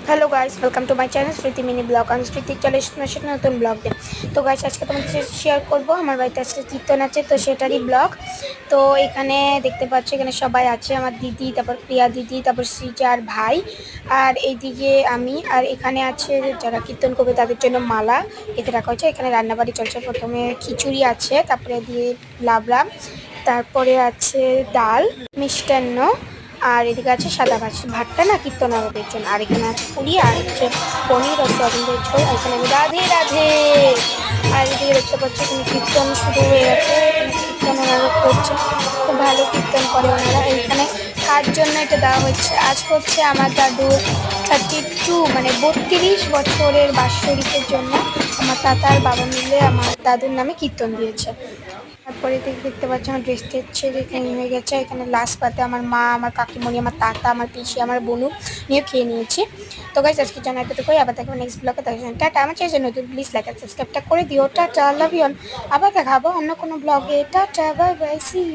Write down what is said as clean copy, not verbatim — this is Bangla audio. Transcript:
Hello guys, welcome to my channel স্মৃতি মিনি ব্লগ। আমি স্মৃতি চলে এসেছি নতুন ব্লগ দিয়ে। তো গাইস, আজকে তোমাদের সাথে শেয়ার করবো আমার বাড়িতে আজকে কীর্তন আছে, তো সেটারই ব্লগ। তো এখানে দেখতে পাচ্ছ, এখানে সবাই আছে, আমার দিদি, তারপর প্রিয়া দিদি, তারপর সৃজার ভাই, আর এইদিকে আমি। আর এখানে আছে যারা কীর্তন করবে তাদের জন্য মালা এতে রাখা হয়েছে। এখানে রান্নাবাড়ি চলছে, প্রথমে খিচুড়ি আছে, তারপরে দিয়ে লাবড়া, তারপরে আছে ডাল, মিষ্টান্ন, আর এদিকে আছে সাদা ভাত। ভাতটা না কীর্তনারদের জন্য। আর এখানে আছে পুরি, আর হচ্ছে পনির ও সয়াবিনের ঝোল। আর এখানে রাধে রাধে। আর এদিকে দেখতে পাচ্ছি এখানে কীর্তন শুরু হয়ে গেছে। এখানে কীর্তন ওনারা করছে, খুব ভালো কীর্তন করে ওনারা। এইখানে কার জন্য এটা দেওয়া হচ্ছে, আজ হচ্ছে আমার দাদুর 32 মানে 32 বছরের বাৎসরিকের জন্য আমার তাতার বাবা মিলে আমার দাদুর নামে কীর্তন দিয়েছে। তারপরে দেখতে পাচ্ছি আমার ড্রেস ছেড়ে এখানে হয়ে গেছে। এখানে লাস্ট পাতে আমার মা, আমার কাকিমণি, আমার তাতা, আমার পিসি, আমার বোনু নিয়ে খেয়ে নিয়েছি। তো গাইস, আজকে জানা এতটুকু। আবার দেখবো নেক্সট ব্লগে। তার জন্য টাটা। আমার চ্যানেল নতুন, প্লিজ লাইক আর সাবস্ক্রাইবটা করে দিও। Tata, love you all. আবার দেখাবো অন্য কোনো ব্লগে। Tata, bye bye, see you.